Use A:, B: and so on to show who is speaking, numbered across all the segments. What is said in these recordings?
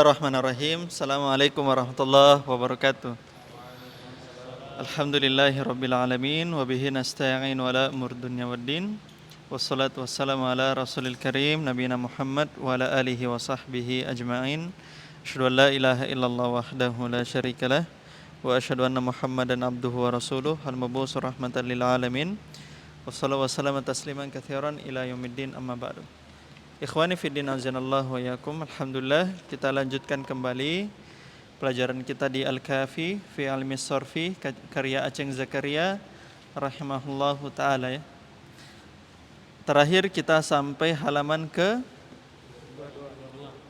A: Bismillahirrahmanirrahim. Assalamualaikum warahmatullahi wabarakatuh. Alhamdulillahirabbil alamin wa bihi nasta'in wa la umur dunya waddin. Wassalatu wassalamu ala rasulil karim nabiyina Muhammad wa ala alihi wa sahbihi ajma'in. Asyhadu an la ilaha illallah wahdahu la syarikalah wa asyhadu anna Muhammadan abduhu wa rasuluh al-mab'uts rahmatan lil alamin. Wassalatu wassalamu tasliman katsiran ila yaumiddin amma ba'du. Ikhwani fiddin azanallahu wa yakum. Alhamdulillah kita lanjutkan kembali pelajaran kita di Al-Kafi fi Ilmi Sarfi karya Aceng Zakaria rahimahullahu taala ya. Terakhir kita sampai halaman ke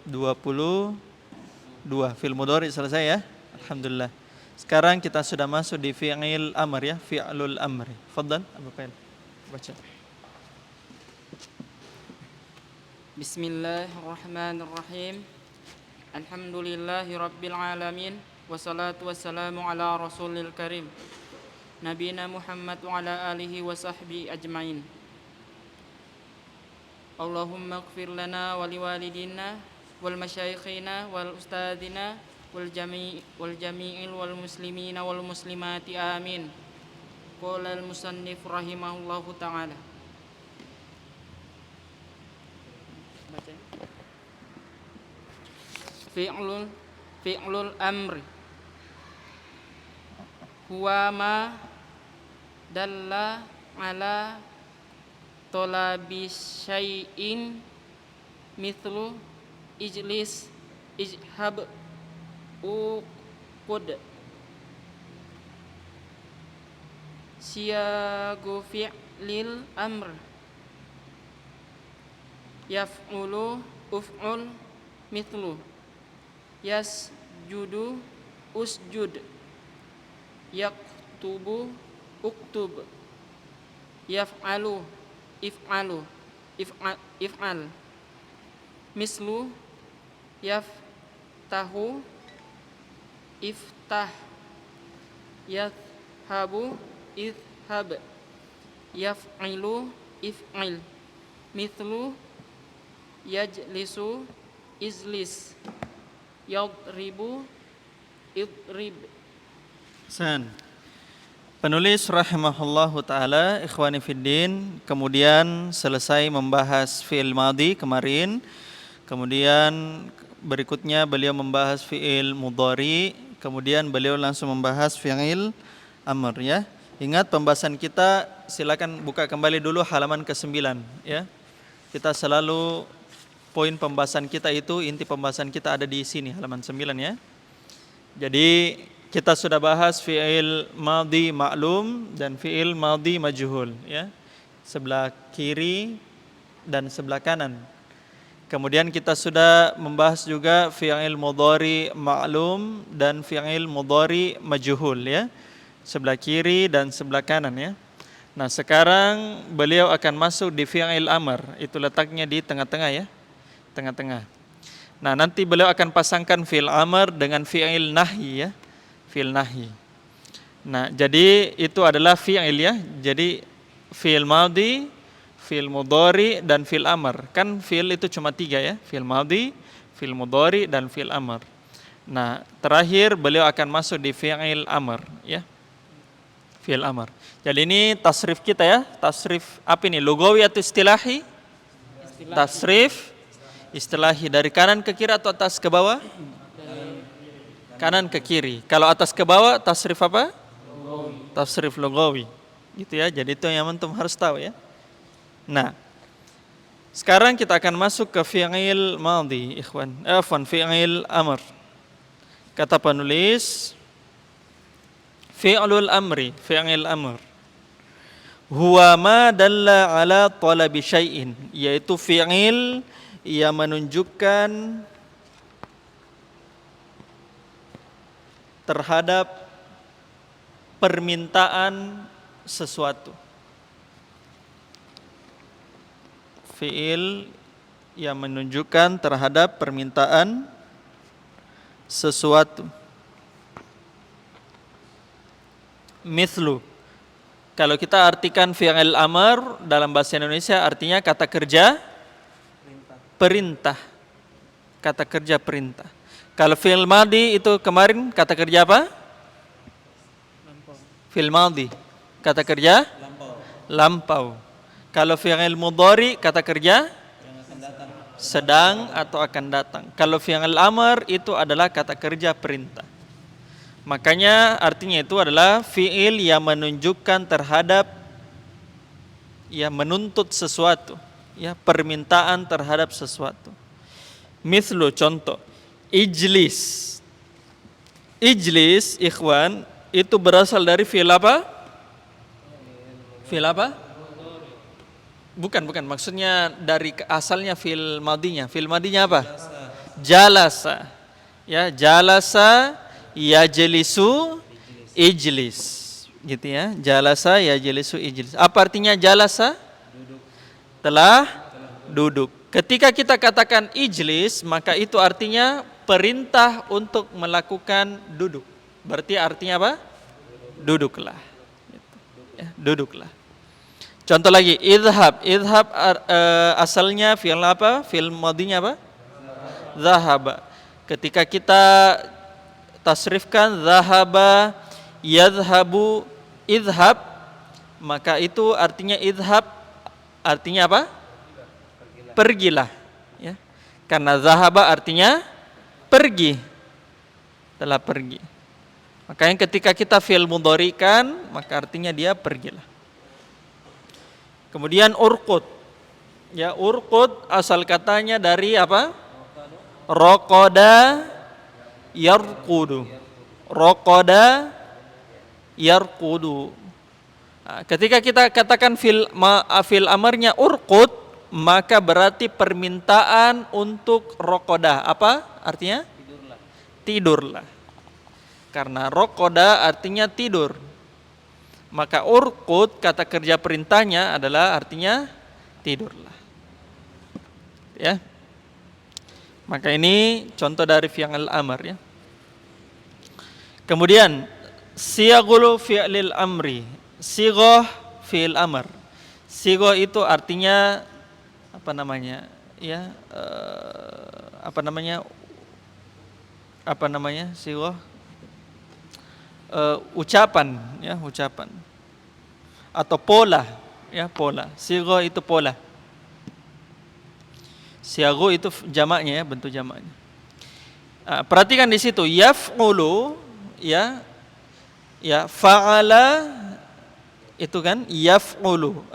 A: 22 fil mudhari selesai ya. Alhamdulillah. Sekarang kita sudah masuk di fi'il amr ya, fi'lul amri. Fadhal Abu Qail. Baca.
B: Bismillahirrahmanirrahim. Alhamdulillahi rabbil alamin. Wassalatu wassalamu ala rasulil karim nabiyina Muhammad wa ala alihi wa sahbihi ajma'in. Allahumma ighfir lana wa liwalidina wal masyayikhina wal ustadina wal jami'il wal muslimina wal muslimati amin. Qala al musannif rahimahullahu ta'ala. Fi'lul amri huwa ma dalla ala talabi syai'in mithlu ijlis, ijhab, uqud. Siyagu fi'lil amr yaf'ulu, uf'ul, mithlu yasjudu, usjud, yaktubu, uktub, yaf'alu, if'alu, if'al, mislu yaftahu, iftah, yadhabu, idhab, yaf'ilu, if'il, mithlu yajlisu, izlis, yadribu, idrib.
A: Penulis rahimahullahu ta'ala, ikhwani fiddin, kemudian selesai membahas fi'il madhi kemarin. Kemudian berikutnya beliau membahas fi'il mudhari. Kemudian beliau langsung membahas fi'il amr ya. Ingat pembahasan kita, silakan buka kembali dulu halaman ke-9 ya. Kita selalu poin pembahasan kita itu, inti pembahasan kita ada di sini halaman 9 ya. Jadi kita sudah bahas fi'il madhi ma'lum dan fi'il madhi majhul ya. Sebelah kiri dan sebelah kanan. Kemudian kita sudah membahas juga fi'il mudhari ma'lum dan fi'il mudhari majhul ya. Sebelah kiri dan sebelah kanan ya. Nah, sekarang beliau akan masuk di fi'il amr. Itu letaknya di tengah-tengah ya. Tengah-tengah. Nah, nanti beliau akan pasangkan fi'il amr dengan fi'il nahi ya. Fi'il nahi. Nah, jadi itu adalah fi'il ya. Jadi fi'il madhi, fi'il mudhari dan fi'il amr. Kan fi'il itu cuma 3 ya. Fi'il madhi, fi'il mudhari dan fi'il amr. Nah, terakhir beliau akan masuk di fi'il amr ya. Fi'il amr. Jadi ini tasrif kita ya. Tasrif apa ini? Lugawi atau istilahi? Tasrif istilahi. Dari kanan ke kiri atau atas ke bawah? Kanan ke kiri. Kalau atas ke bawah tasrif apa? Tasrif lugawi. Gitu ya. Jadi itu yang antum harus tahu ya. Nah, sekarang kita akan masuk ke fi'il madhi, ikhwan. Fi'il amr. Kata penulis, fi'lul amri, fi'il amr. Huwa ma dalla ala talabi syai'in, yaitu fi'il yang menunjukkan terhadap permintaan sesuatu. Fi'il yang menunjukkan terhadap permintaan sesuatu. Mithlu, kalau kita artikan fi'il amr dalam bahasa Indonesia artinya kata kerja perintah. Kata kerja perintah. Kalau fi'il madhi itu kemarin kata kerja apa? Fi'il madhi. Kata kerja? Lampau. Kalau fi'il mudhari kata kerja? Sedang atau akan datang. Kalau fi'il amr itu adalah kata kerja perintah. Makanya artinya itu adalah fi'il yang menunjukkan terhadap, ya, menuntut sesuatu, ya, permintaan terhadap sesuatu. Mislu, contoh, ijlis. Ijlis, ikhwan, itu berasal dari fi'il apa? Fi'il apa? Bukan, maksudnya dari asalnya fi'il madinya. Fi'il madinya apa? Jalasa. Ya, jalasa yajlisu ijlis. Gitu ya. Jalasa yajlisu ijlis. Apa artinya jalasa? Telah duduk. Ketika kita katakan ijlis, maka itu artinya perintah untuk melakukan duduk. Berarti artinya apa? Duduklah. Ya, duduklah. Contoh lagi, idhab. Idhab asalnya fi'il apa? Fi'il madinya apa? Zahaba. Ketika kita tasrifkan zahaba, yadhhabu, idhab, maka itu artinya idhab artinya apa? Pergilah, ya. Karena zahaba artinya pergi, telah pergi. Makanya ketika kita fi'il mudhari'kan, maka artinya dia pergilah. Kemudian urqud. Ya, urqud asal katanya dari apa? Raqada yarqudu. Raqada yarqudu. Nah, ketika kita katakan fil amarnya urqud, maka berarti permintaan untuk raqada. Apa artinya? Tidurlah. Karena raqada artinya tidur. Maka urqud kata kerja perintahnya adalah artinya tidurlah. Ya. Maka ini contoh dari fi'il amr, ya. Kemudian siyagul fi'lil amri. Sighah fi'il amr. Sighah itu artinya apa namanya? Ya, apa namanya? Sighah ucapan, ya, ucapan atau pola, ya, pola. Sighah itu pola. Siaghu itu jamaknya, ya, bentuk jamaknya. Perhatikan di situ yaf'ulu, ya, ya, fa'ala itu kan yaf'ulu.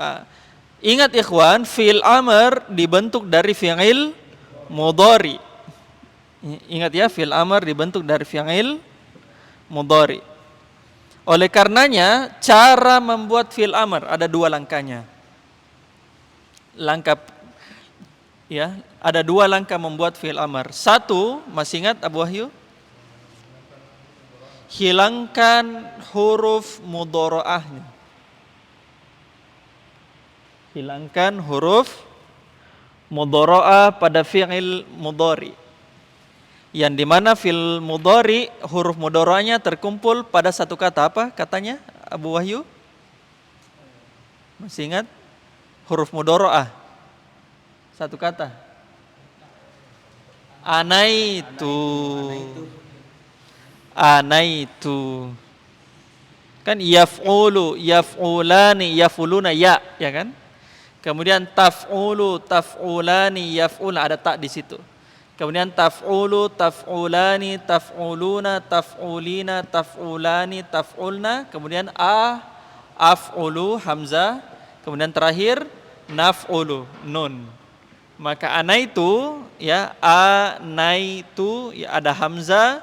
A: Ingat ikhwan, fi'il amr dibentuk dari fi'il mudhari. Ingat ya, fi'il amr dibentuk dari fi'il mudhari. Oleh karenanya, cara membuat fi'il amr ada dua langkahnya. Ya, ada dua langkah membuat fi'il amr. Satu, masih ingat Abu Wahyu? Hilangkan huruf mudharaahnya. Hilangkan huruf mudharaah pada fi'il mudhari. Yang dimana fi'il mudhari huruf mudharaahnya terkumpul pada satu kata. Apa katanya Abu Wahyu? Masih ingat? Huruf mudharaah satu kata. Anaitu. Kan yaf'ulu, yaf'ulani, yaf'uluna, ya kan? Kemudian taf'ulu, taf'ulani, yaf'ul, ada tak di situ. Kemudian taf'ulu, taf'ulani, taf'uluna, taf'ulina, taf'ulani, taf'ulna. Kemudian af'ulu, hamzah. Kemudian terakhir naf'ulu, nun. Maka anaitu, ya, anaitu, ya, ada hamzah,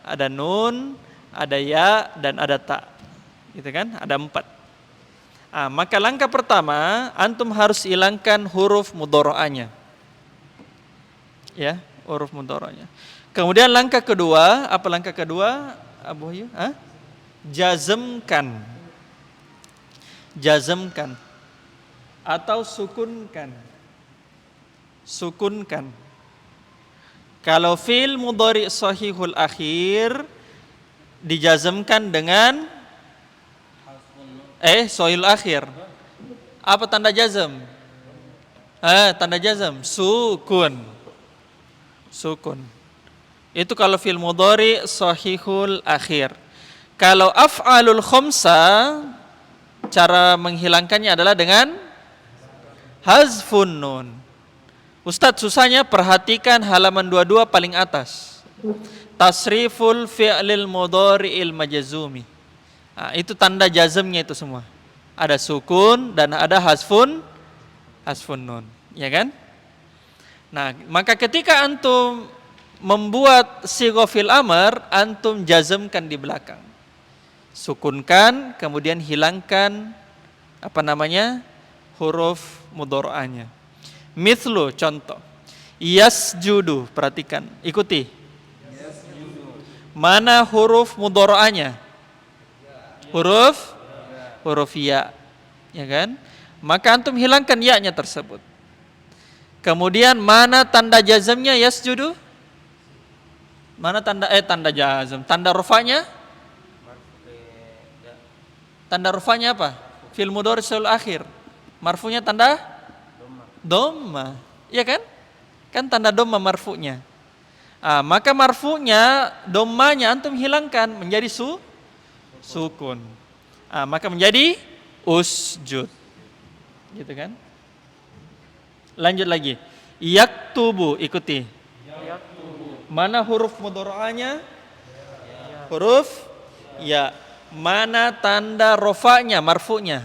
A: ada nun, ada ya, dan ada ta. Gitu kan? Ada 4. Maka langkah pertama, antum harus hilangkan huruf mudharaahnya. Ya, huruf mudharaahnya. Kemudian langkah kedua, apa langkah kedua? Abu Wahyu? Jazmkan. Jazmkan. Atau sukunkan. Sukunkan. Kalau fi'il mudhari sahihul akhir dijazmkan dengan sahihul akhir. Apa tanda jazm? Tanda jazm sukun. Sukun. Itu kalau fil mudhari sahihul akhir. Kalau af'alul khamsa, cara menghilangkannya adalah dengan hazfun nun. Ustadz, susahnya perhatikan halaman 22 paling atas. Tasriful fi'lil mudhari'il majzumi. Nah, itu tanda jazmnya itu semua. Ada sukun dan ada hazfun nun, ya kan? Nah, maka ketika antum membuat sigha fil amr, antum jazmkan di belakang. Sukunkan, kemudian hilangkan huruf mudhara'anya. Mithlu, contoh. Yasjudu, perhatikan, ikuti. Mana huruf mudhara'anya? Huruf ya. Ya kan? Maka antum hilangkan ya-nya tersebut. Kemudian mana tanda jazmnya yasjudu? Mana tanda jazm? Tanda rafa'nya? Tanda rafa'nya apa? Fil mudhari sul akhir. Marfu'nya tanda dhamma. Iya kan? Kan tanda dhamma marfu'nya. Maka marfu'nya, dhammanya antum hilangkan menjadi sukun. Maka menjadi usjud. Gitu kan? Lanjut lagi. Yaktubu, ikuti. Mana huruf mudhara'anya? Huruf ya. Mana tanda rofa'nya, marfu'nya?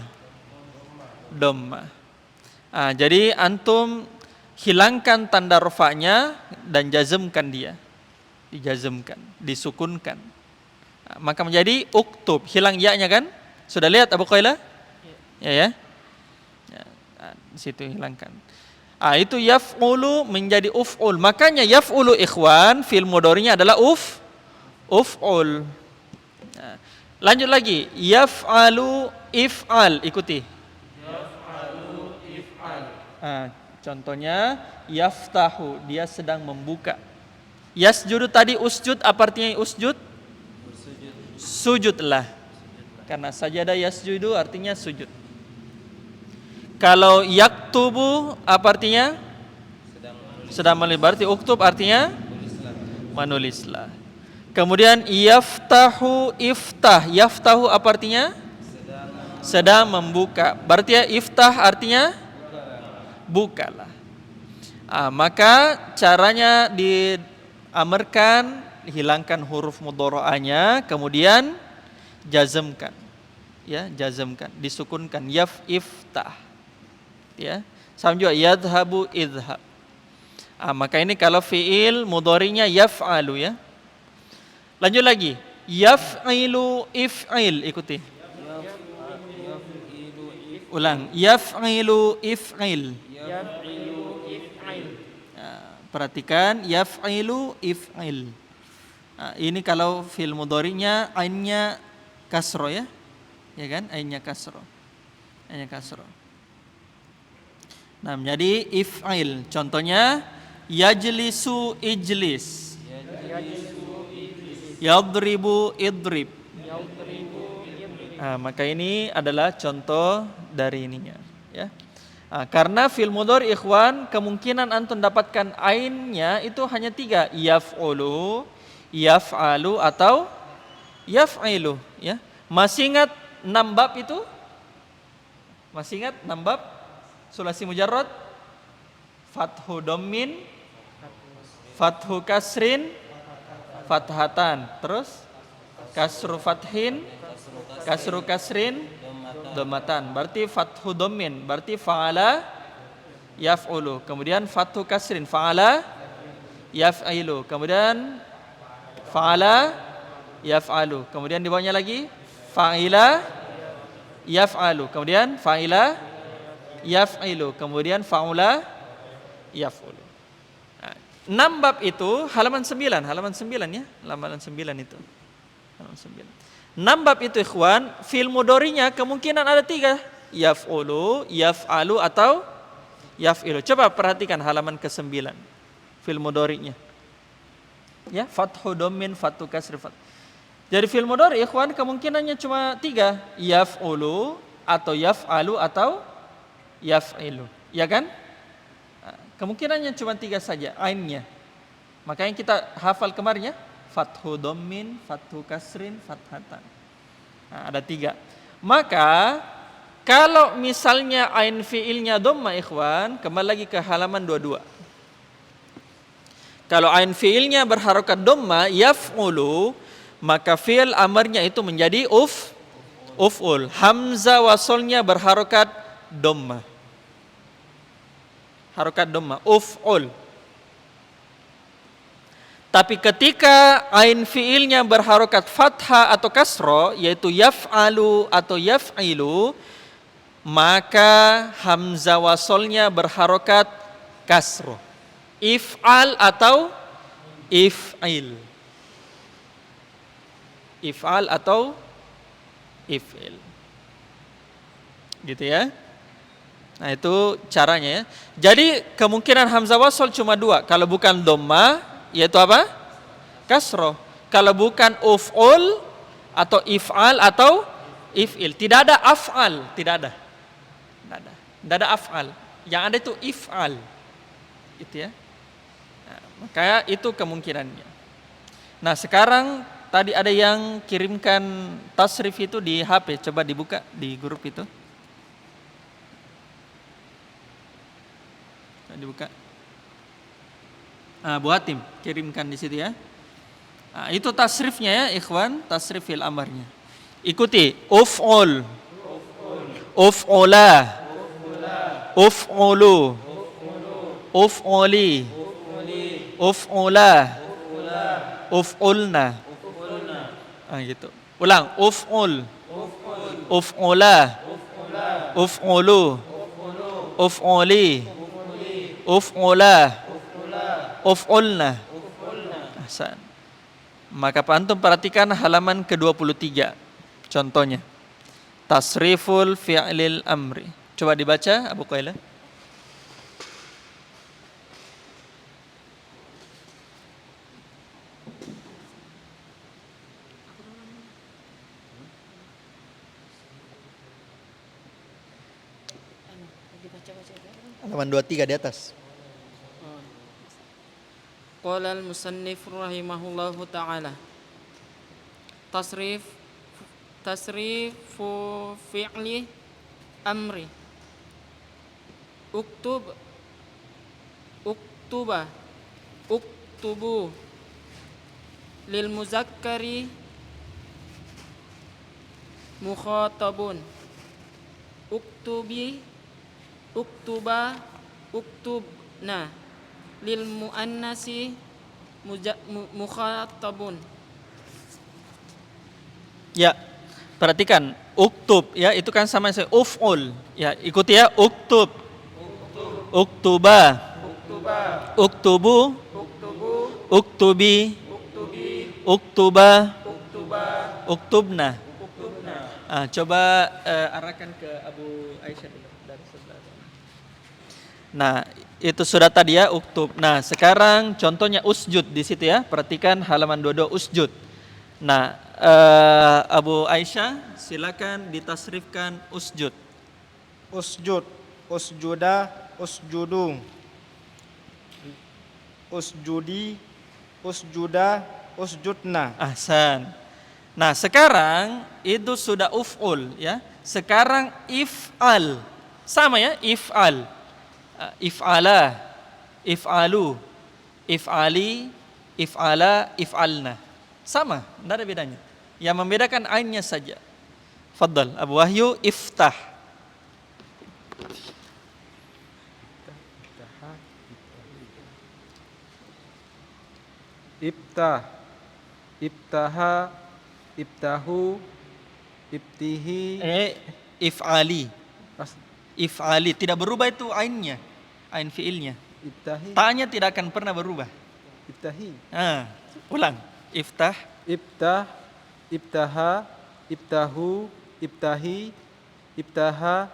A: Dhamma. Jadi antum hilangkan tanda rofa'nya dan jazmkan dia. Dijazmkan, disukunkan. Maka menjadi uktub, hilang ya-nya kan? Sudah lihat Abu Qailah? Ya. Di situ hilangkan. Itu yaf'ulu menjadi uf'ul. Makanya yaf'ulu ikhwan fil mudhari'nya adalah uf'ul. Lanjut lagi, yaf'alu if'al, ikuti. Yaf'alu if'al. Contohnya yaftahu, dia sedang membuka. Yasjudu tadi usjud, apa artinya usjud? Sujudlah. Karena sajadah yasjudu artinya sujud. Kalau yaktubu apa artinya? Sedang menulis. Berarti uktub artinya menulislah. Kemudian yaftahu iftah. Yaftahu apa artinya? Sedang membuka. Berarti ya iftah artinya bukalah. Maka caranya diamarkan, hilangkan huruf mudhara'anya, kemudian jazmkan. Ya, jazmkan, disukunkan iftah. Ya. Sama juga yadhhabu idhhab. Maka ini kalau fiil mudhari'nya yaf'alu ya. Lanjut lagi, yaf'ilu if'il, ikuti. Ulang, yaf'ilu if'il. Perhatikan, yaf'ilu if'il. Ini kalau fi'il mudhari'nya ainnya kasro ya. Ya kan? Ainnya kasro. Nah, menjadi if'il. Contohnya yajlisu ijlis. Yadribu idrib. Maka ini adalah contoh dari ininya ya. Karena fil mudhari ikhwan kemungkinan antum dapatkan ainnya itu hanya 3, yaf'ulu, yaf'alu atau yaf'ilu ya. Masih ingat 6 bab itu? Masih ingat 6 bab? Sulasi mujarrad, fathu dhammin, fathu kasrin, fathatan, terus kasru fathin, kasru kasrin, dhammatan. Berarti fathu dhammin, berarti fa'ala yaf'ulu. Kemudian fathu kasrin, fa'ala yaf'ilu. Kemudian fa'ala yaf'alu. Kemudian di bawahnya lagi fa'ila yaf'alu. Kemudian fa'ila yaf'ilu. Kemudian fa'ula yaf'ulu. 6 bab itu halaman 9 ya, halaman 9 itu. Halaman 9. 6 bab itu ikhwan, fi'il mudhari'nya kemungkinan ada 3, yaf'ulu, yaf'alu atau yaf'ilu. Coba perhatikan halaman ke-9. Fi'il mudhari'nya. Ya, fathu dhammin, fathu kasri, Jadi fi'il mudhari' ikhwan kemungkinannya cuma 3, yaf'ulu atau yaf'alu atau yaf'ilu. Ya kan? Kemungkinannya cuma 3 saja ainnya. Makanya kita hafal kemarin ya, fathu dhammin, fathu kasrin, fathatan. Nah, ada 3. Maka kalau misalnya ain fiilnya dhamma ikhwan, kembali lagi ke halaman 22. Kalau ain fiilnya berharokat dhamma yaf'ulu, maka fiil amarnya itu menjadi uf'ul. Hamzah wasolnya berharokat dhamma. Harokat dhamma, uf'ul. Tapi ketika ain fiilnya berharokat fathah atau kasro, yaitu yaf'alu atau yaf'ilu, maka hamzah wasolnya berharokat kasro. If'al atau if'il. If'al atau if'il. Gitu ya. Nah itu caranya ya. Jadi kemungkinan hamzah wasol cuma 2. Kalau bukan dhamma, yaitu apa? Kasroh. Kalau bukan uf'ul atau if'al atau if'il. Tidak ada af'al, tidak ada. Tidak ada af'al. Yang ada itu if'al. Gitu ya. Nah, maka itu kemungkinannya. Nah, sekarang tadi ada yang kirimkan tasrif itu di HP. Coba dibuka di grup itu. Coba dibuka. Bu Hatim, kirimkan di situ ya. Nah, itu tasrifnya ya, ikhwan, tasrif fil amarnya. Ikuti, uf'ul, uf'ula, uf'ulu, uf'uli, uf'ula, uf'ulna. Gitu. Ulang, uf'ul, uf'ula, uf'ulu, uf'uli, uf'ula, uf'ulna. Ahsan. Maka Pak Antum perhatikan halaman ke-23. Contohnya. Tasriful fi'lil amri. Coba dibaca Abu Qailah. Halaman 23 di atas.
B: Qala al-musannif rahimahullahu ta'ala. Tasrifu fi'li amri. Uktuba, uktubu. Lil muzakkari mukhatabun. Uktubi, uktuba, uktubna. Lil muannasi mukhatabun.
A: Ya, perhatikan uktub ya, itu kan sama saya uf'ul. Ya, ikuti ya, uktub. Uktuba. Uktubu. Uktubi. Uktuba. Uktubna. Coba arahkan ke Abu Aisyah dulu dari sebelah. Nah, itu sudah tadi ya uktub. Nah, sekarang contohnya usjud di situ ya. Perhatikan halaman 22 usjud. Nah, Abu Aisyah silakan ditasrifkan usjud.
C: Usjud, usjuda, usjudu. Usjudi, usjuda, usjudna.
A: Ahsan. Nah, sekarang itu sudah uf'ul ya. Sekarang if'al. Sama ya, if'al. If'ala, if'alu, if'ali, if'ala, if'alna. Sama, tidak ada bedanya. Yang membedakan ainnya saja. Faddal, Abu Wahyu, iftah.
C: Iftah, iftaha, iftahu, iftihi.
A: If'ali. If'ali, tidak berubah itu ainnya. Ain fiilnya.
C: Iftahi,
A: Ta-nya tidak akan pernah berubah.
C: iftahi.
A: Ulang. Iftah,
C: Iftah, iftaha, iftahu, iftahi, iftaha,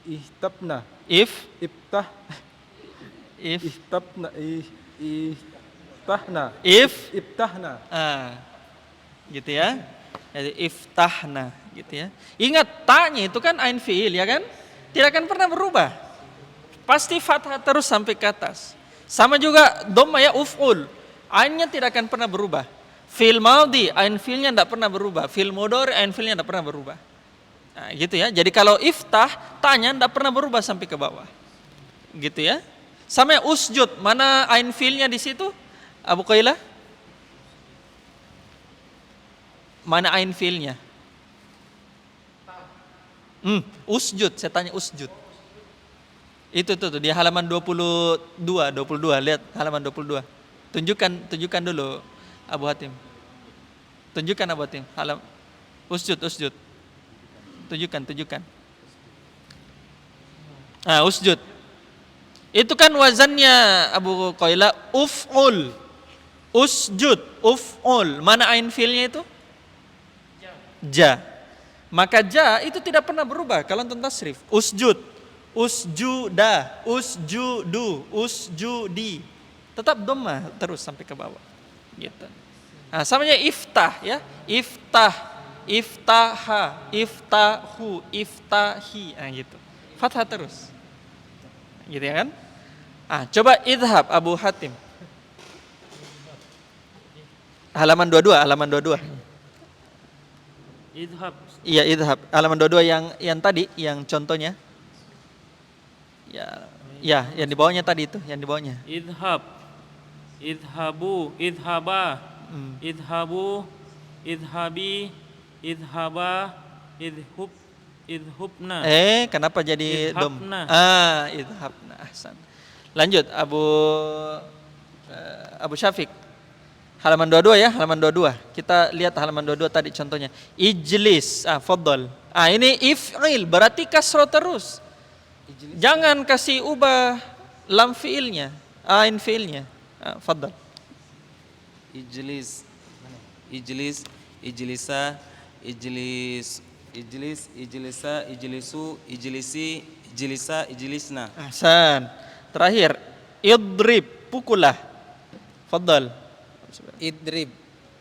C: ihtabna. Iftah, ihtabna, iftahna. Iftahna.
A: Gitu ya. Jadi iftahna gitu ya. Ingat ta-nya itu kan ain fiil ya kan? Tidak akan pernah berubah. Pasti fathah terus sampai ke atas. Sama juga dhamma ya uf'ul. Ainnya tidak akan pernah berubah. Fi'il madhi, ain fi'ilnya tidak pernah berubah. Fi'il mudhari, ain fi'ilnya tidak pernah berubah. Nah, gitu ya. Jadi kalau iftah, tanya tidak pernah berubah sampai ke bawah. Gitu ya. Sama usjud, mana ain fi'ilnya di situ? Abu Qailah? Mana ain fi'ilnya? Usjud, saya tanya usjud. Itu tuh di halaman 22, lihat halaman 22. Tunjukkan dulu Abu Hatim. Tunjukkan Abu Hatim. Usjud. Tunjukkan. Ah, usjud. Itu kan wazannya Abu Qailah uf'ul. Usjud, uf'ul. Mana ain fi'ilnya itu? Ja. Maka ja itu tidak pernah berubah kalau untuk tasrif. Usjud, usjuda, usjudu, usjudi. Tetap dhamma terus sampai ke bawah. Gitu. Nah, samanya iftah ya. Iftah, iftaha, iftahu, iftahi. Nah, gitu. Fathah terus. Gitu ya kan? Ah, coba idhab Abu Hatim. Halaman 22.
B: Idhab.
A: Iya, idhab. Halaman 22 yang tadi, yang contohnya. Ya, yang di bawahnya tadi itu, yang di bawahnya.
B: Idhab. Idhabu, idhaba. Idhabu, idhabi, idhaba, idhubna.
A: Kenapa jadi dom?
B: Idhabna.
A: Idhabna. Ahsan. Lanjut Abu Syafiq. Halaman 22 ya, halaman 22. Kita lihat halaman 22 tadi contohnya. Ijlis, faddal. Ini if'il, berarti kasroh terus. Jangan kasih ubah lam fi'ilnya, ain fi'ilnya. Faddal.
D: Ijlis, ijlisa, ijlis, ijlisa, ijlisu, ijlisi, ijlisa, ijlisna.
A: Ahsan. Terakhir, idrib, pukulah. Faddal.
E: Idrib,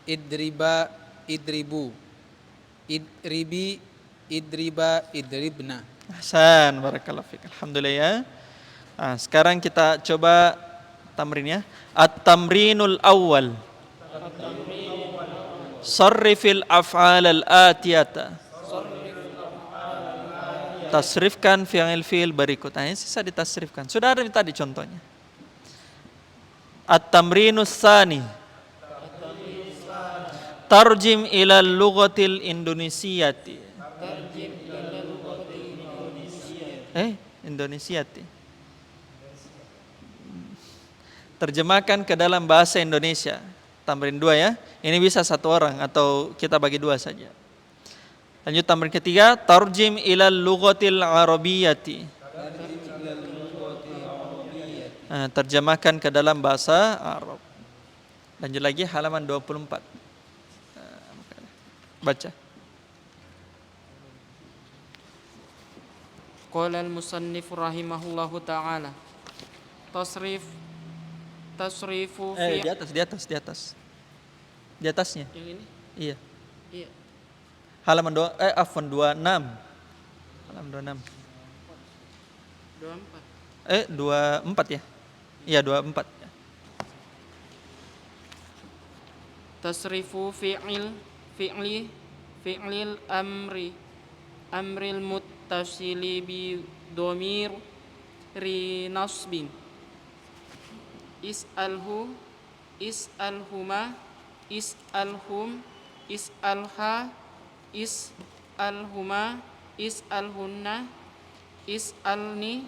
E: idriba, idribu, idribi, idriba, idribna.
A: Ahsan, barakallahu fiik. Alhamdulillah ya. Sekarang kita coba tamrin ya. At-tamrinul awal. Sarrifil af'al al-atiyata. Tasrifkan fi'il berikut. Ini sisa ditasrifkan. Sudah ada tadi contohnya. At-tamrinus tsani. Tarjim ila lughatil indonesiati. Indonesiati. Terjemahkan ke dalam bahasa Indonesia. Tamrin 2 ya. Ini bisa satu orang atau kita bagi 2 saja. Lanjut tamrin ketiga, tarjim ila lughatil arabiyyati. Terjemahkan ke dalam bahasa Arab. Lanjut lagi halaman 24. Baca.
B: Qala al-musannif rahimahullahu ta'ala. Tasrifu fi
A: Di atas. Di atasnya.
B: Yang ini?
A: Iya.
B: Iya.
A: Halaman 26. Halaman 26. 24 ya? Iya, 24 ya.
B: Tasrifu fi'lil amril muttasili bi dhamir rinasbin is'alhu, is'alhuma, is'alhum, is'alha, is'alhuma, is'alhunna, is'alni,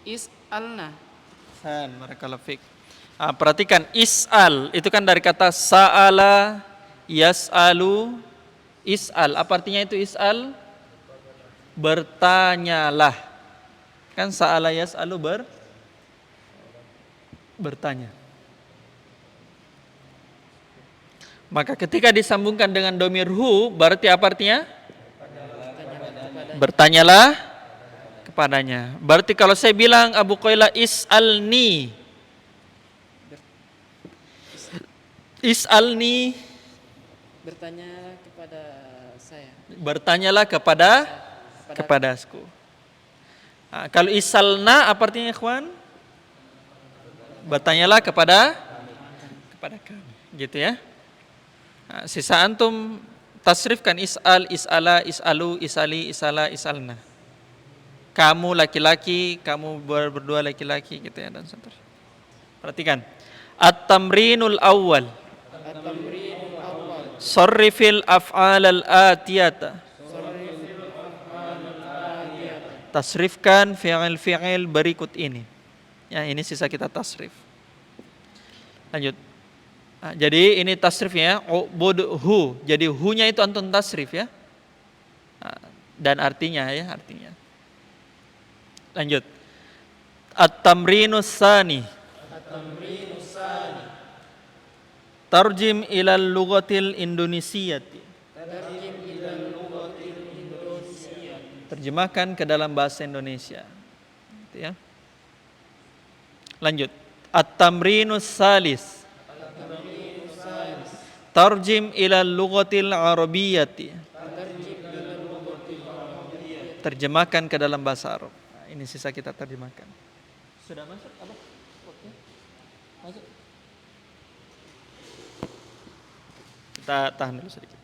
B: is'alna.
A: Barakallahu fiik. Perhatikan is'al itu kan dari kata sa'ala, yas'alu, is'al. Apa artinya itu is'al? Bertanyalah. Kan sa'ala yas'alu bertanya. Maka ketika disambungkan dengan dhamir hu, berarti apa artinya? Bertanyalah kepadanya. Berarti kalau saya bilang Abu Qailah is'alni,
B: Bertanya kepada saya.
A: Bertanyalah kepadaku. Kalau isalna apa artinya ikhwan? Bertanyalah kepadaku. kepada kami, gitu ya. Nah, sisa antum tasrifkan is'al, is'ala, is'alu, is'ali, is'ala, is'alna. Kamu laki-laki, kamu berdua laki-laki, gitu ya, dan seterusnya. Perhatikan. At-tamrinul awwal. Sarrifil af'al al-atiyata. Tasrifkan fi'il berikut ini. Ya, ini sisa kita tasrif. Lanjut. Nah, jadi ini tasrifnya, ubudhu. Jadi hu-nya itu antum tasrif ya. Nah, dan artinya ya, artinya. Lanjut. At-tamrinus sani. Tarjim ilal lughatil indonesiyati. Terjemahkan ke dalam bahasa Indonesia. Gitu ya. Lanjut. At-tamrinus salis. Tarjim ilal lughatil arabiyyati. Terjemahkan ke dalam bahasa Arab. Nah, ini sisa kita terjemahkan. Sudah masuk apa? Masuk. Kita tahan dulu sedikit.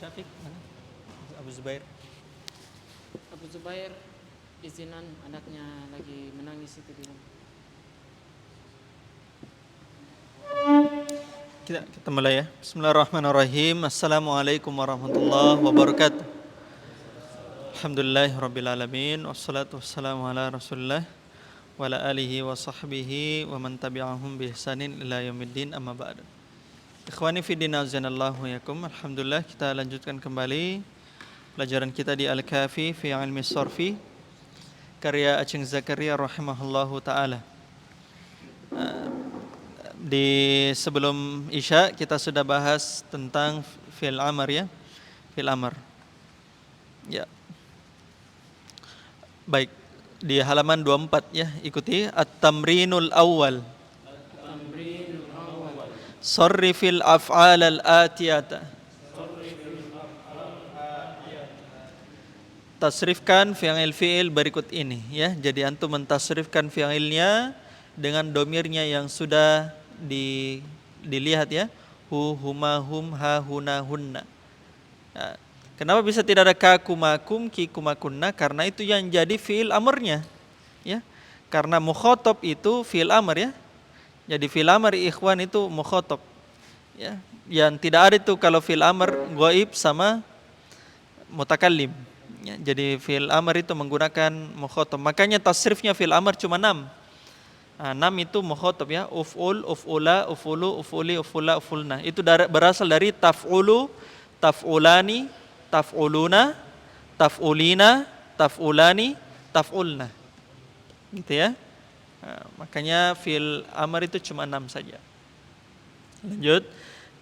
A: Syafiq mana? Abu Zubair.
B: Abu Zubair izinan anaknya lagi menangis itu di rumah.
A: Kita mulai ya. Bismillahirrahmanirrahim. Assalamualaikum warahmatullahi wabarakatuh. Alhamdulillahirabbil alamin wassalatu wassalamu ala Rasulillah wa ala alihi wa sahbihi wa man tabi'ahum bi ihsanin ila yaumiddin amma ba'du. Ikhwani fi din azanallahu yakum. Alhamdulillah kita lanjutkan kembali pelajaran kita di Al-Kafi fi ilmi sarfi karya Aceng Zakaria rahimahullahu taala. Di sebelum Isya kita sudah bahas tentang fi'il amr ya. Fi'il amr. Ya. Baik, di halaman 24 ya, ikuti at-tamrinul awwal. Sarrifil af'al al-atiyata. Tasrifkan fi'il berikut ini ya. Jadi antum mentasrifkan fi'ilnya dengan domirnya yang sudah dilihat ya. Hu, huma, hum, ha, huna, hunna. Nah, kenapa bisa tidak ada ka, kumakum, ki, kumakunna? Karena itu yang jadi fi'il amrnya ya. Karena mukhatab itu fi'il amr ya. Jadi fi'il amr ikhwan itu mukhatab ya. Yang tidak ada itu kalau fi'il amr ghaib sama mutakallim ya. Jadi fi'il amr itu menggunakan mukhatab. Makanya tasrifnya fi'il amr cuma 6. Nah, 6 itu mukhatab ya. Uf'ul, uf'ula, uf'ulu, uf'uli, uf'ula, uf'ulna. Itu berasal dari taf'ulu, taf'ulani, taf'uluna, taf'ulina, taf'ulani, taf'ulna. Gitu ya. Nah, makanya fi'il amr itu cuma 6 saja. Lanjut.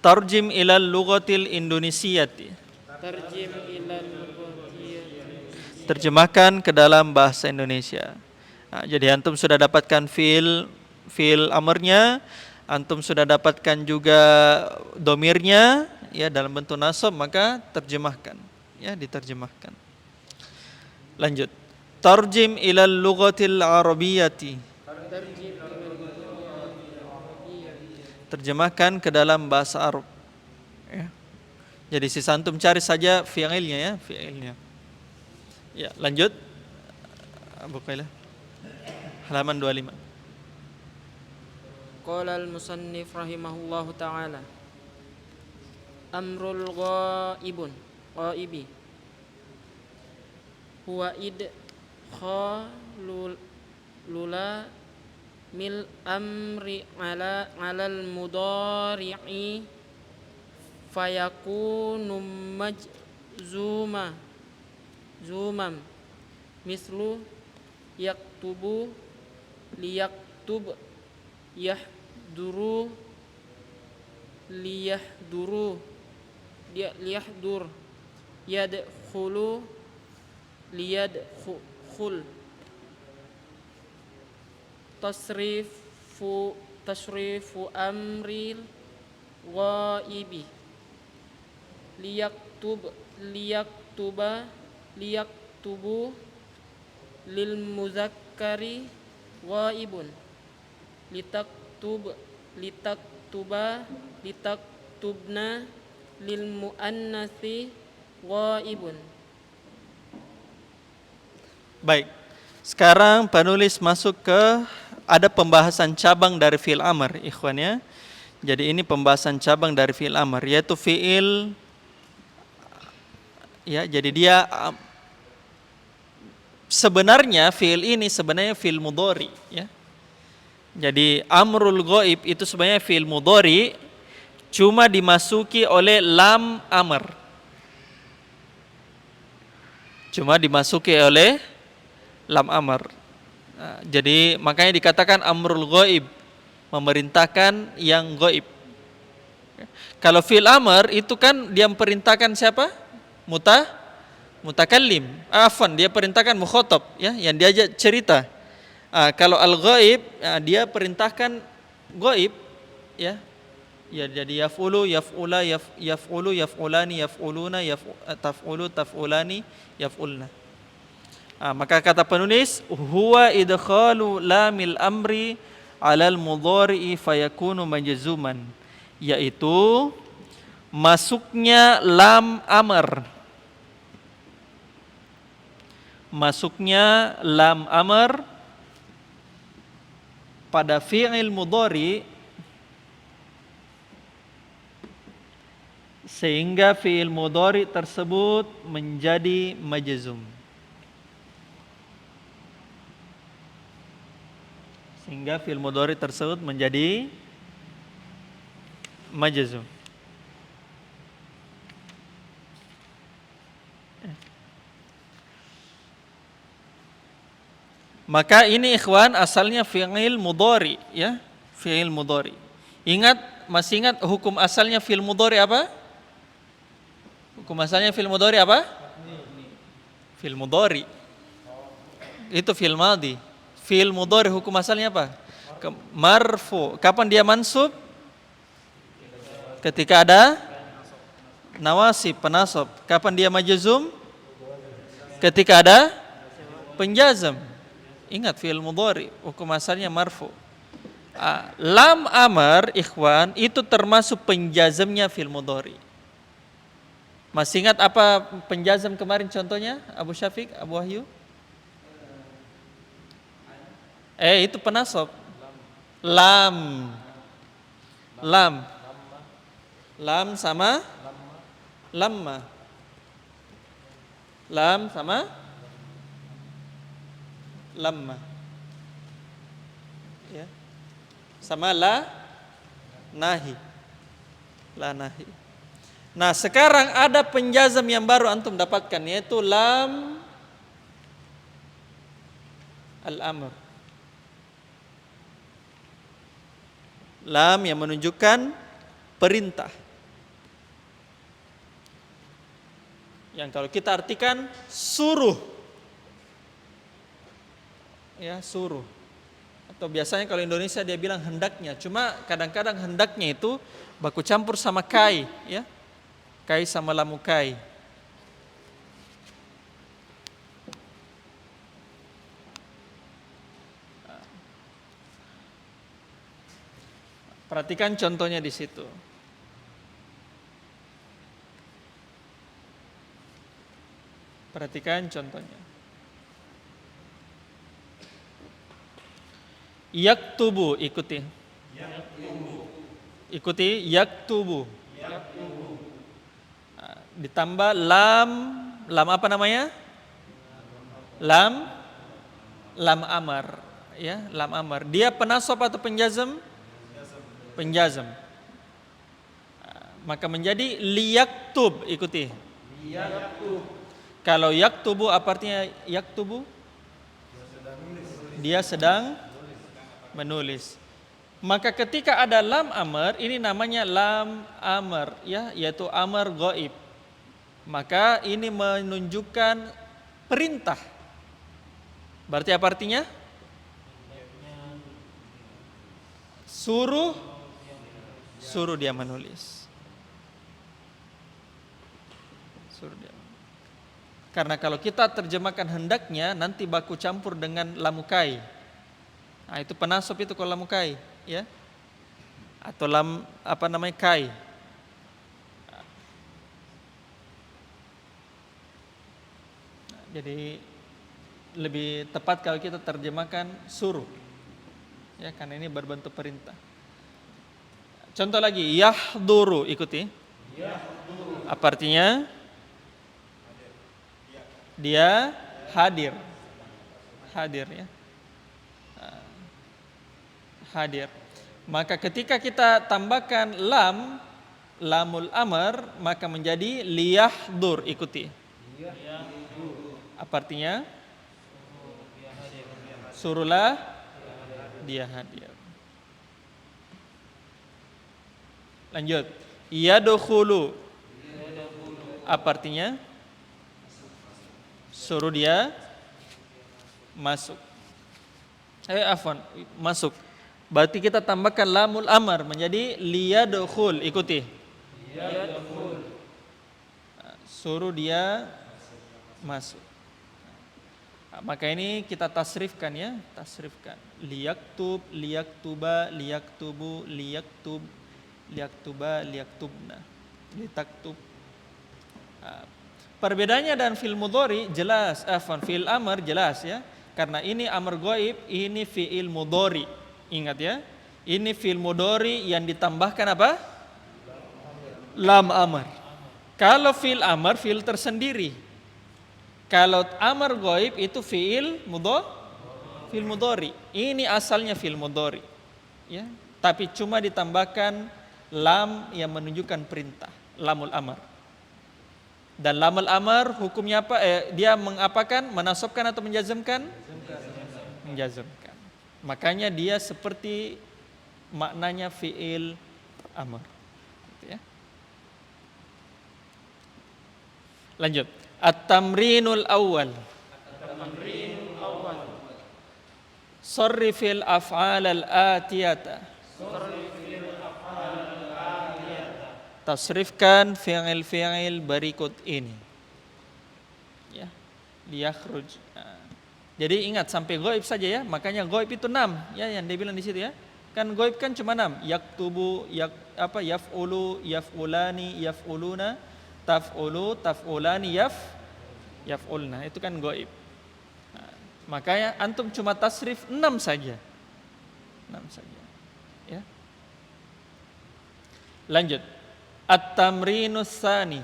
A: Tarjim ilal lughatil indonesiyati.
B: Tarjim ilal lughatil.
A: Terjemahkan ke dalam bahasa Indonesia. Nah, jadi antum sudah dapatkan fi'il amrnya, antum sudah dapatkan juga domirnya ya dalam bentuk nasab, maka terjemahkan ya, diterjemahkan. Lanjut. Tarjim ilal lughatil arabiyyati. Terjemahkan ke dalam bahasa Arab ya. Jadi sisa antum cari saja fi'ilnya ya, fi'ilnya. Ya, lanjut. Abu Qailah. Halaman 25.
B: Qala al-musannif rahimahullahu ta'ala. Amrul ghaibi huwa idkhalul lula mil amri alal mudari'i fayakunu zumam mislu yaktubu liyaktub yahduru liyahdur yadkhulu liyadkhul tasrifu amril ghaibi liyaktubu lil muzakkari ghaibun litaktubna lil muannatsi ghaibun.
A: Baik. Sekarang penulis masuk ke ada pembahasan cabang dari fi'il amr, ikhwan ya. Jadi ini pembahasan cabang dari fi'il amr, yaitu fi'il ya, jadi dia sebenarnya fi'il ini sebenarnya fi'il mudhari ya. Jadi amrul ghaib itu sebenarnya fi'il mudhari, cuma dimasuki oleh lam amr. Cuma dimasuki oleh lam amr. Nah, jadi makanya dikatakan amrul ghaib, memerintahkan yang ghaib. Kalau fi'il amr itu kan dia memerintahkan siapa? Mutakallim. Afwan, dia perintahkan mukhatab ya, yang diajak cerita. Kalau al-ghaib dia perintahkan ghaib ya. Ya jadi yaf'ulu, yaf'ula, yaf'ulu, yaf'ulani, yaf'uluna, taf'ulu, taf'ulani, yaf'ulna. Maka kata penulis huwa idkhalu lamil amri alal mudhari'i fayakunu majzuman, yaitu masuknya lam amr. Masuknya lam amr pada fi'il mudhari sehingga fi'il mudhari tersebut menjadi majzum. Sehingga fi'il mudhari tersebut menjadi majzum. Maka ini ikhwan asalnya fi'il mudhari ya, fi'il mudhari. Masih ingat hukum asalnya fi'il mudhari apa? Hukum asalnya fi'il mudhari apa? Fi'il mudhari. Itu fi'il madhi. Fi'il mudhari hukum asalnya apa? Marfu. Kapan dia mansub? Ketika ada nawasib, penasab. Kapan dia majzum? Ketika ada penjazam. Ingat fi'il mudhari hukum asalnya marfu. Lam amr ikhwan itu termasuk penjazamnya fi'il mudhari. Masih ingat apa penjazam kemarin contohnya Abu Syafiq, Abu Wahyu? Itu penasab. Lam sama lamma. Lam sama lamma ya, sama la nahi. Nah sekarang ada penjazam yang baru antum dapatkan, yaitu lam al-amr. Lam yang menunjukkan perintah, yang kalau kita artikan suruh ya, suruh. Atau biasanya kalau Indonesia dia bilang hendaknya. Cuma kadang-kadang hendaknya itu baku campur sama kai ya. Kai sama lamu kai. Perhatikan contohnya di situ. Perhatikan contohnya. Yaktubu, ikuti. Ikuti yaktubu. Ditambah lam apa namanya? Lam amar. ya, lam amr. Dia penasab atau penjazm? Penjazm. Maka menjadi liyaktub, ikuti. Liyaktub. Kalau yaktubu apa artinya yaktubu? Dia sedang menulis. Maka ketika ada lam amr, ini namanya lam amr, ya, yaitu amr ghaib. Maka ini menunjukkan perintah. Berarti apa artinya? Suruh dia menulis. Suruh dia. Karena kalau kita terjemahkan hendaknya, nanti baku campur dengan lamukai. Nah, itu penasab itu kalau lamukai, ya. Atau lam kai. Jadi lebih tepat kalau kita terjemahkan suruh, ya, karena ini berbentuk perintah. Contoh lagi, yahduru, ikuti. Apa artinya? Dia hadir. Hadir, ya. Hadir. Maka ketika kita tambahkan lamul amr, maka menjadi liyahdur, ikuti. Apa artinya? Suruhlah dia hadir. Lanjut. Yadkhulu. Apa artinya? Suruh dia masuk. Masuk. Berarti kita tambahkan lamul amr menjadi liyadkhul, ikuti. Liyadkhul. Suruh dia masuk. Maka ini kita tasrifkan, ya, tasrifkan. Liyaktub, liyaktuba, liyaktubu, liyaktub, liyaktuba, liyaktubna, litaktub. Perbedaannya dan fi'il mudhari jelas, fi'il amr jelas, ya. Karena ini amr ghaib, ini fi'il mudhari. Ingat, ya. Ini fi'il mudhari yang ditambahkan apa? Lam amr. Kalau fi'il amr fi'il tersendiri. Kalau amar ghaib itu fi'il mudhari. Ini asalnya fi'il mudhari, ya. Tapi cuma ditambahkan lam yang menunjukkan perintah, lamul amar. Dan lamul amar hukumnya apa? Dia mengapakan? Menasabkan atau menjazmkan? Menjazmkan. Makanya dia seperti maknanya fi'il amar. Gitu, ya. Lanjut. At-tamrinul awal. Sarrifil af'al al-atiyata. Tasrifkan fi'il berikut ini. Ya. Liyakhruj. Jadi ingat sampai ghaib saja, ya. Makanya ghaib itu 6, ya, yang dia bilang di situ, ya. Kan ghaib kan cuma 6. Yaktubu, yaf'ulu, yaf'ulani, yaf'uluna, taf'ulu, taf'ulani, yaf'ulna. Itu kan ghaib. Makanya antum cuma tasrif 6 saja. 6 saja. Ya. Lanjut. At-tamrinus tsani.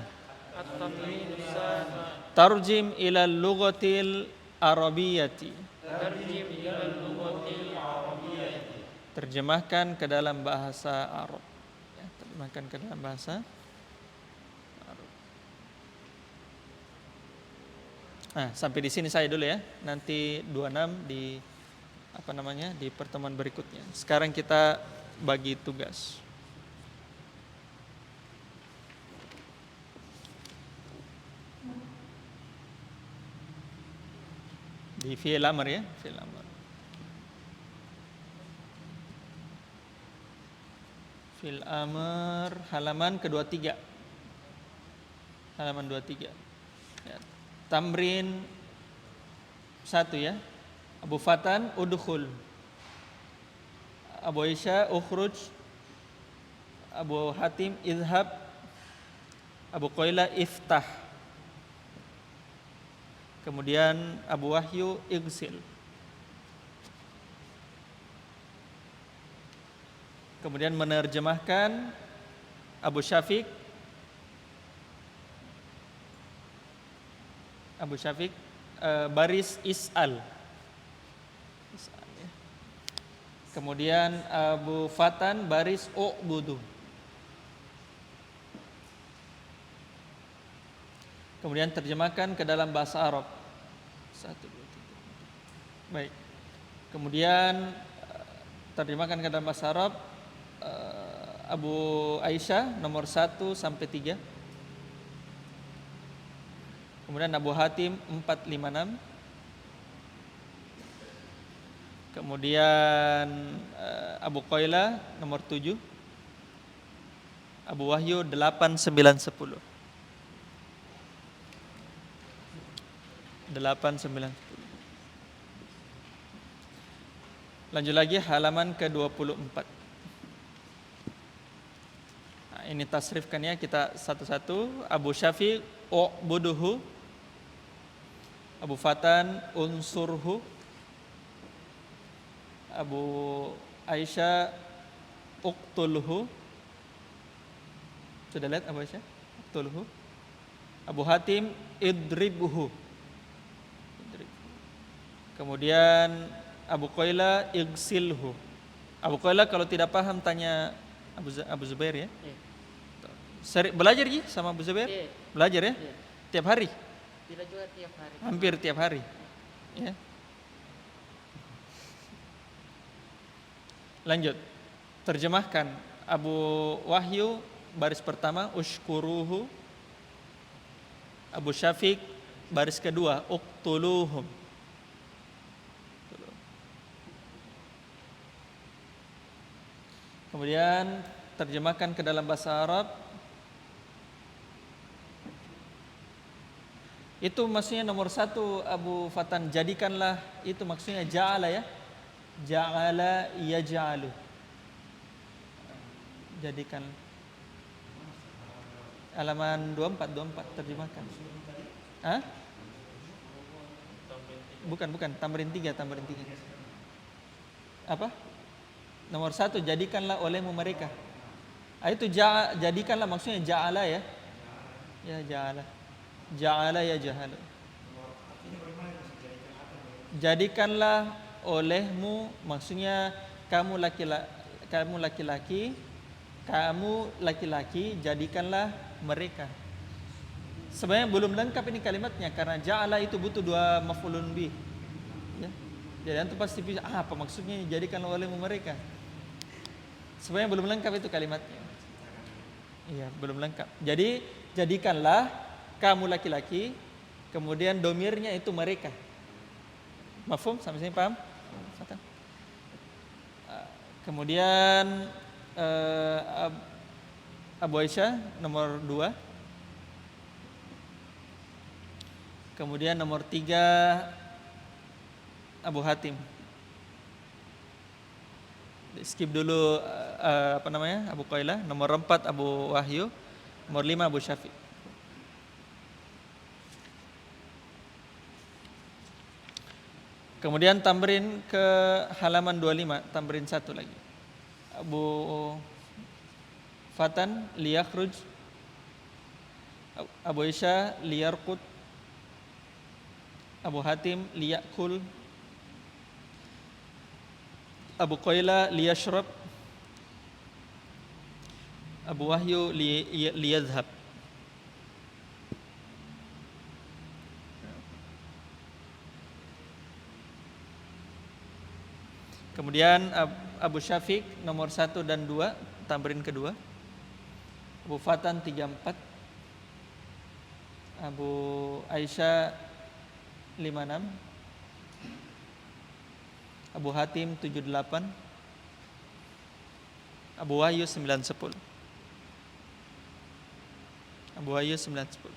A: Tarjim ila lughatil arabiyyati. Terjemahkan ke dalam bahasa Arab. Ya, terjemahkan ke dalam bahasa Arab. Nah, sampai di sini saya dulu, ya. Nanti 26 di di pertemuan berikutnya. Sekarang kita bagi tugas. Di fi'il amr, ya, fi'il amr. Fi'il amr halaman ke-23. Halaman 23. Ya. Tamrin 1, ya. Abu Fatan udkhul. Abu Isya ukhruj. Abu Hatim idhab. Abu Qaila iftah. Kemudian Abu Wahyu igsil. Kemudian menerjemahkan Abu Syafiq. Baris is'al. Ya. Kemudian Abu Fatan baris u'budu. Kemudian terjemahkan ke dalam bahasa Arab. 1, 2, 3. Baik. Kemudian terjemahkan ke dalam bahasa Arab Abu Aisyah nomor 1 sampai 3. Kemudian Abu Hatim 456. Kemudian Abu Qailah nomor 7. Abu Wahyu 8, 9, 10. 8, 9, 10. Lanjut lagi halaman ke-24. Nah, ini tasrifkannya kita satu-satu. Abu Syafiq u'buduhu. Abu Fatan unsurhu. Abu Aisyah uqtulhu. Sudah lihat Abu Aisyah? Uqtulhu. Abu Hatim idribhu. Kemudian Abu Qailah igsilhu. Abu Qailah kalau tidak paham tanya Abu Zubair ya. Sering belajar ya sama Abu Zubair? Belajar ya? Tiap hari?
B: Tidak juga tiap hari.
A: Hampir tiap hari. Ya. Lanjut. Terjemahkan Abu Wahyu baris pertama ushkuruhu. Abu Syafiq baris kedua uqtuluhum. Kemudian terjemahkan ke dalam bahasa Arab. Itu maksudnya nomor 1 Abu Fatan, jadikanlah, itu maksudnya ja'ala ya. Ja'ala yaj'alu. Jadikan. Halaman 24 terjemahkan. Hah? Bukan, tamrin 3. Apa? Nomor 1, jadikanlah olehmu mereka. Itu jadikanlah maksudnya ja'ala ya. Ya ja'ala. Ja'ala ya jahalu. Jadikanlah olehmu maksudnya kamu laki-laki, jadikanlah mereka. Sebenarnya belum lengkap ini kalimatnya karena ja'ala itu butuh 2 maf'ulun bih. Ya. Jadi antum pasti bisa apa maksudnya jadikanlah olehmu mereka. Sebenarnya belum lengkap itu kalimatnya. Iya, belum lengkap. Jadi jadikanlah kamu laki-laki, kemudian domirnya itu mereka. Mafhum? Sampai sini paham? Kemudian Abu Aisyah nomor 2. Kemudian nomor 3 Abu Hatim. Skip dulu Abu Qailah. Nomor 4 Abu Wahyu. Nomor 5 Abu Syafiq. Kemudian tamrin ke halaman 25, tamrin 1 lagi. Abu Fatan liyakhruj. Abu Aisyah liyarqud. Abu Hatim liyakul. Abu Qailah liyashrab. Abu Wahyu liyadhhab. Kemudian Abu Syafiq nomor 1 dan 2, tamrin kedua. Abu Fatan 34. Abu Aisyah 56. Abu Hatim 78. Abu Wahyu 910. Abu Wahyu 910.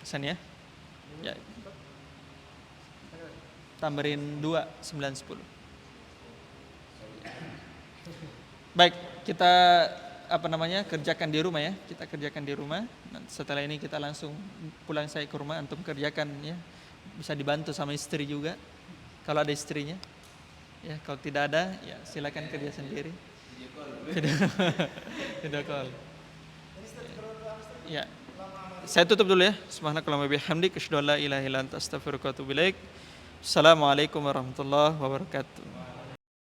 A: Kesan ya? Ya. Tamrin 2 910. Baik, kita kerjakan di rumah ya. Kita kerjakan di rumah. Setelah ini kita langsung pulang saya ke rumah, antum kerjakan ya. Bisa dibantu sama istri juga. Kalau ada istrinya. Ya, kalau tidak ada ya silakan kerja sendiri. Video call. Ya. Saya tutup dulu ya. Subhanakallahumma bihamdik asyhadu an la ilaha illa anta astaghfiruka wa atubu ilaik. Assalamualaikum warahmatullahi wabarakatuh.